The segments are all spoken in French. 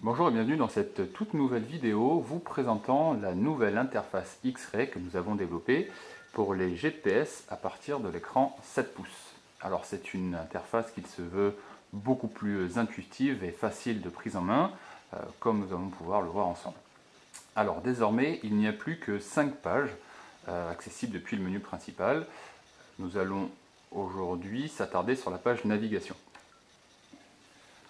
Bonjour et bienvenue dans cette toute nouvelle vidéo vous présentant la nouvelle interface X-Ray que nous avons développée pour les GPS à partir de l'écran 7 pouces. Alors c'est une interface qui se veut beaucoup plus intuitive et facile de prise en main, comme nous allons pouvoir le voir ensemble. Alors désormais il n'y a plus que 5 pages accessibles depuis le menu principal. Nous allons aujourd'hui s'attarder sur la page navigation.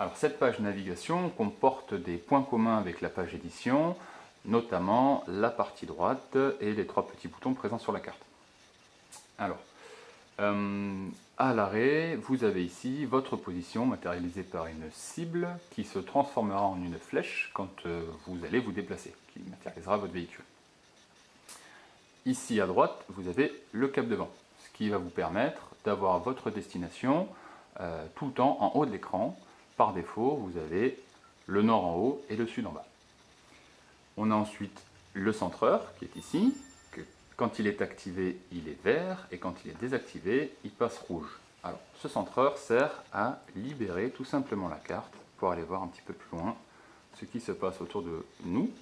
Alors cette page navigation comporte des points communs avec la page édition, notamment la partie droite et les 3 petits boutons présents sur la carte. Alors, à l'arrêt, vous avez ici votre position matérialisée par une cible qui se transformera en une flèche quand vous allez vous déplacer, qui matérialisera votre véhicule. Ici à droite, vous avez le cap de vent, ce qui va vous permettre d'avoir votre destination tout le temps en haut de l'écran. Par défaut, vous avez le nord en haut et le sud en bas. On a ensuite le centreur qui est ici, que quand il est activé, il est vert, et quand il est désactivé, il passe rouge. Alors, ce centreur sert à libérer tout simplement la carte pour aller voir un petit peu plus loin ce qui se passe autour de nous.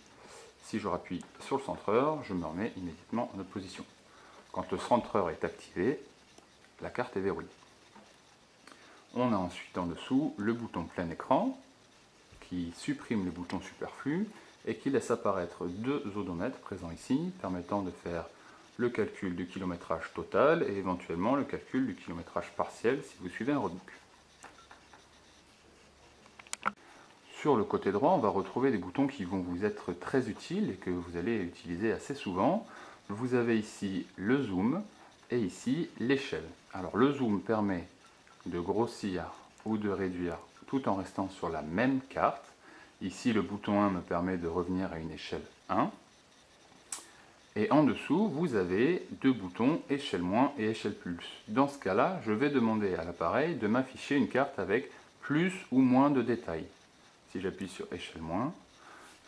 Si je rappuie sur le centreur, je me remets immédiatement en notre position. Quand le centreur est activé, la carte est verrouillée. On a ensuite en dessous le bouton plein écran qui supprime les boutons superflus et qui laisse apparaître deux odomètres présents ici, permettant de faire le calcul du kilométrage total et éventuellement le calcul du kilométrage partiel si vous suivez un roadbook. Sur le côté droit, on va retrouver des boutons qui vont vous être très utiles et que vous allez utiliser assez souvent. Vous avez ici le zoom et ici l'échelle. Alors le zoom permet de grossir ou de réduire tout en restant sur la même carte. Ici le bouton 1 me permet de revenir à une échelle 1. Et en dessous vous avez deux boutons échelle moins et échelle plus. Dans ce cas là je vais demander à l'appareil de m'afficher une carte avec plus ou moins de détails. Si j'appuie sur échelle moins,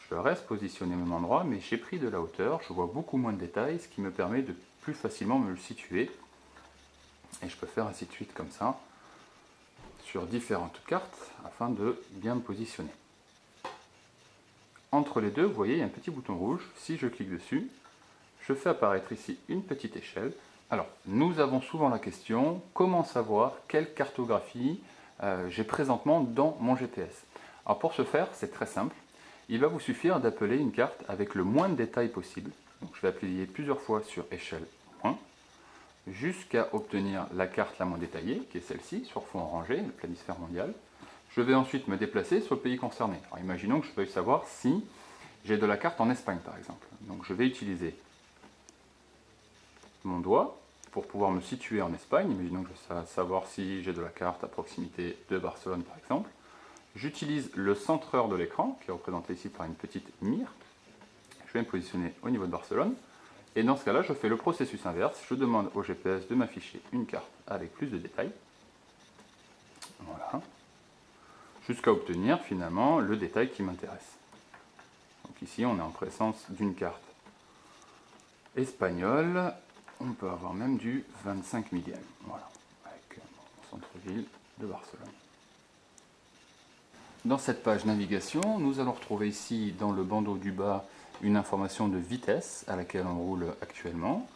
je reste positionné au même endroit mais j'ai pris de la hauteur, je vois beaucoup moins de détails, ce qui me permet de plus facilement me le situer. Et je peux faire ainsi de suite comme ça sur différentes cartes afin de bien me positionner. Entre les deux, vous voyez, il y a un petit bouton rouge. Si je clique dessus, je fais apparaître ici une petite échelle. Alors, nous avons souvent la question, comment savoir quelle cartographie j'ai présentement dans mon GPS? Alors pour ce faire, c'est très simple. Il va vous suffire d'appeler une carte avec le moins de détails possible. Donc je vais appuyer plusieurs fois sur échelle moins, jusqu'à obtenir la carte la moins détaillée, qui est celle-ci, sur fond orangé, le planisphère mondial. Je vais ensuite me déplacer sur le pays concerné. Alors imaginons que je veuille savoir si j'ai de la carte en Espagne, par exemple. Donc je vais utiliser mon doigt pour pouvoir me situer en Espagne. Imaginons que je veux savoir si j'ai de la carte à proximité de Barcelone, par exemple. J'utilise le centreur de l'écran, qui est représenté ici par une petite mire. Je vais me positionner au niveau de Barcelone. Et dans ce cas-là, je fais le processus inverse. Je demande au GPS de m'afficher une carte avec plus de détails. Voilà. Jusqu'à obtenir finalement le détail qui m'intéresse. Donc ici, on est en présence d'une carte espagnole. On peut avoir même du 25 millième. Voilà, avec le centre-ville de Barcelone. Dans cette page navigation, nous allons retrouver ici dans le bandeau du bas une information de vitesse à laquelle on roule actuellement.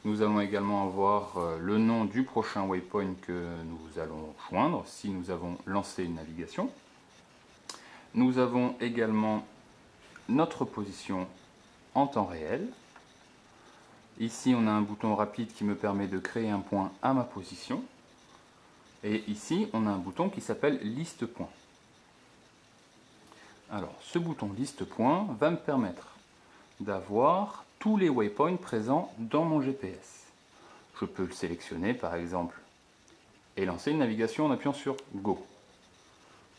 Nous allons également avoir le nom du prochain waypoint que nous allons joindre si nous avons lancé une navigation. Nous avons également notre position en temps réel. Ici, on a un bouton rapide qui me permet de créer un point à ma position. Et ici, on a un bouton qui s'appelle liste point. Alors, ce bouton liste point va me permettre d'avoir tous les waypoints présents dans mon GPS. Je peux le sélectionner par exemple et lancer une navigation en appuyant sur Go.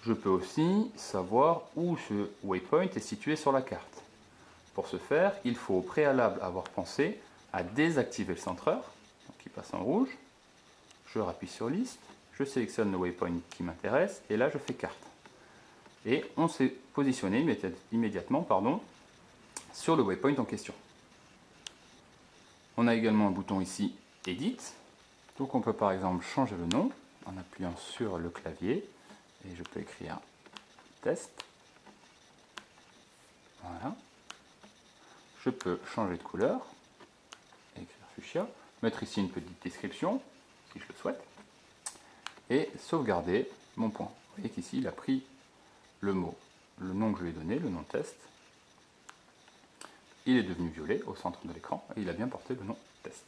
Je peux aussi savoir où ce waypoint est situé sur la carte. Pour ce faire, il faut au préalable avoir pensé à désactiver le centreur, donc qui passe en rouge. Je rappuie sur liste, je sélectionne le waypoint qui m'intéresse et là je fais carte. Et on s'est positionné immédiatement sur le waypoint en question. On a également un bouton ici Edit. Donc on peut par exemple changer le nom en appuyant sur le clavier et je peux écrire test. Voilà. Je peux changer de couleur, écrire fuchsia, mettre ici une petite description, si je le souhaite, et sauvegarder mon point. Vous voyez qu'ici, il a pris le mot, le nom que je lui ai donné, le nom test. Il est devenu violet au centre de l'écran et il a bien porté le nom test.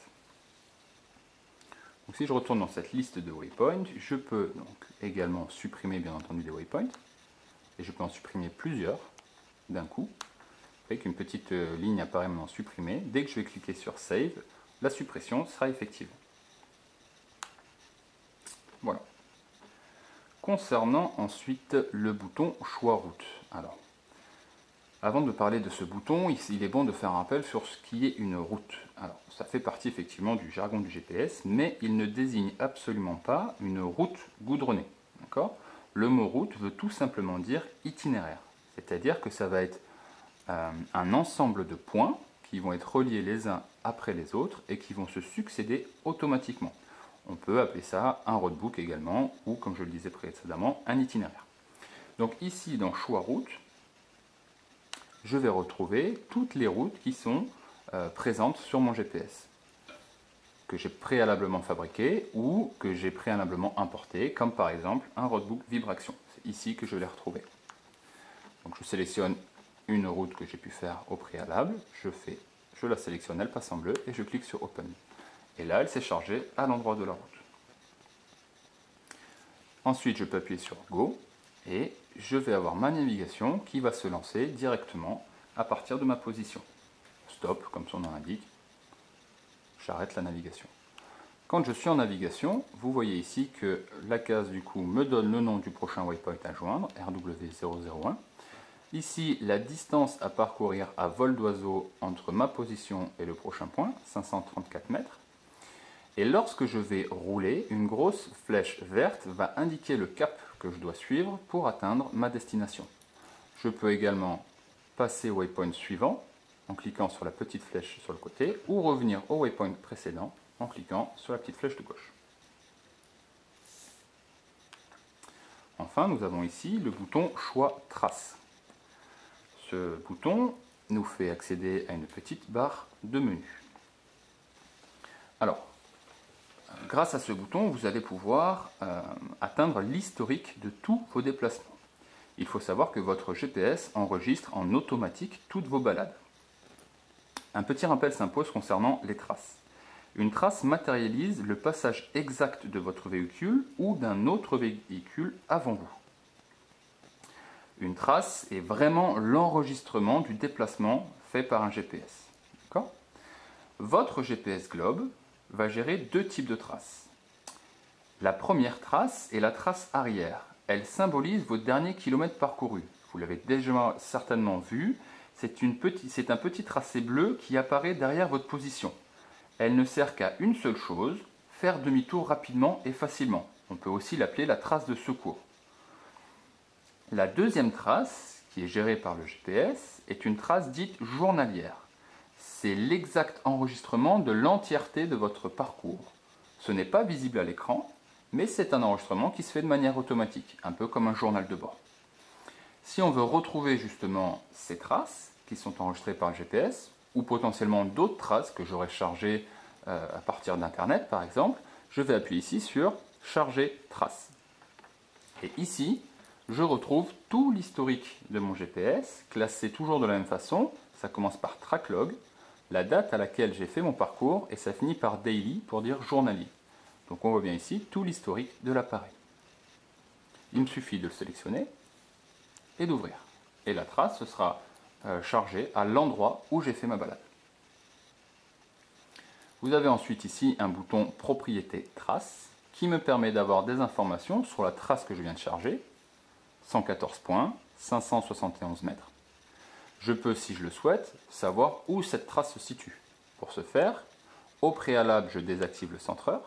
Donc, si je retourne dans cette liste de waypoints, je peux donc également supprimer bien entendu des waypoints et je peux en supprimer plusieurs d'un coup. Vous voyez qu'une petite ligne apparaît maintenant supprimée. Dès que je vais cliquer sur Save, la suppression sera effective. Voilà. Concernant ensuite le bouton Choix route. Alors, avant de parler de ce bouton, il est bon de faire un rappel sur ce qui est une route. Alors, ça fait partie effectivement du jargon du GPS, mais il ne désigne absolument pas une route goudronnée. D'accord ? Le mot route veut tout simplement dire itinéraire. C'est-à-dire que ça va être un ensemble de points qui vont être reliés les uns après les autres et qui vont se succéder automatiquement. On peut appeler ça un roadbook également, ou comme je le disais précédemment, un itinéraire. Donc ici, dans Choix route, je vais retrouver toutes les routes qui sont présentes sur mon GPS, que j'ai préalablement fabriquées ou que j'ai préalablement importées, comme par exemple un roadbook Vibration. C'est ici que je vais les retrouver. Donc je sélectionne une route que j'ai pu faire au préalable, je la sélectionne, elle passe en bleu et je clique sur Open. Et là, elle s'est chargée à l'endroit de la route. Ensuite, je peux appuyer sur Go et je vais avoir ma navigation qui va se lancer directement à partir de ma position. Stop, comme son nom l'indique, j'arrête la navigation. Quand je suis en navigation, vous voyez ici que la case du coup me donne le nom du prochain waypoint à joindre, RW001. Ici, la distance à parcourir à vol d'oiseau entre ma position et le prochain point, 534 mètres. Et lorsque je vais rouler, une grosse flèche verte va indiquer le cap que je dois suivre pour atteindre ma destination. Je peux également passer au waypoint suivant en cliquant sur la petite flèche sur le côté ou revenir au waypoint précédent en cliquant sur la petite flèche de gauche. Enfin, nous avons ici le bouton Choix trace. Ce bouton nous fait accéder à une petite barre de menu. Alors, grâce à ce bouton, vous allez pouvoir atteindre l'historique de tous vos déplacements. Il faut savoir que votre GPS enregistre en automatique toutes vos balades. Un petit rappel s'impose concernant les traces. Une trace matérialise le passage exact de votre véhicule ou d'un autre véhicule avant vous. Une trace est vraiment l'enregistrement du déplacement fait par un GPS. D'accord ? Votre GPS Globe va gérer deux types de traces. La première trace est la trace arrière. Elle symbolise vos derniers kilomètres parcourus. Vous l'avez déjà certainement vu, c'est un petit tracé bleu qui apparaît derrière votre position. Elle ne sert qu'à une seule chose, faire demi-tour rapidement et facilement. On peut aussi l'appeler la trace de secours. La deuxième trace, qui est gérée par le GPS, est une trace dite journalière. C'est l'exact enregistrement de l'entièreté de votre parcours. Ce n'est pas visible à l'écran, mais c'est un enregistrement qui se fait de manière automatique, un peu comme un journal de bord. Si on veut retrouver justement ces traces qui sont enregistrées par le GPS, ou potentiellement d'autres traces que j'aurais chargées à partir d'Internet par exemple, je vais appuyer ici sur « Charger traces ». Et ici, je retrouve tout l'historique de mon GPS, classé toujours de la même façon. Ça commence par track log, la date à laquelle j'ai fait mon parcours, et ça finit par daily pour dire journalier. Donc on voit bien ici tout l'historique de l'appareil. Il me suffit de le sélectionner et d'ouvrir. Et la trace sera chargée à l'endroit où j'ai fait ma balade. Vous avez ensuite ici un bouton propriété trace qui me permet d'avoir des informations sur la trace que je viens de charger. 114 points, 571 mètres. Je peux, si je le souhaite, savoir où cette trace se situe. Pour ce faire, au préalable, je désactive le centreur.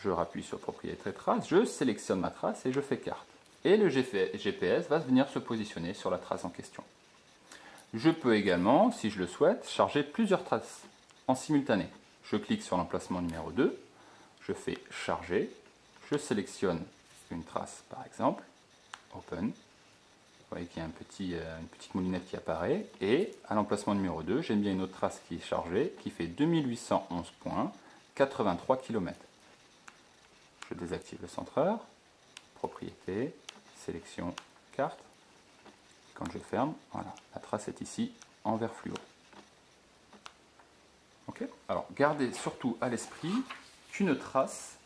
Je rappuie sur propriété trace, je sélectionne ma trace et je fais carte. Et le GPS va venir se positionner sur la trace en question. Je peux également, si je le souhaite, charger plusieurs traces en simultané. Je clique sur l'emplacement numéro 2, je fais charger, je sélectionne une trace par exemple, Open, Vous voyez qu'il y a une petite moulinette qui apparaît. Et à l'emplacement numéro 2, j'ai bien une autre trace qui est chargée, qui fait 2811 points, 83 km. Je désactive le centreur, propriété, sélection, carte. Quand je ferme, voilà, la trace est ici en vert fluo. Okay. Alors, gardez surtout à l'esprit qu'une trace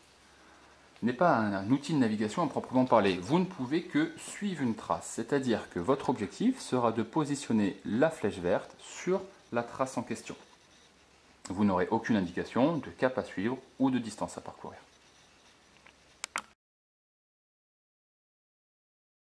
n'est pas un outil de navigation à proprement parler. Vous ne pouvez que suivre une trace, c'est-à-dire que votre objectif sera de positionner la flèche verte sur la trace en question. Vous n'aurez aucune indication de cap à suivre ou de distance à parcourir.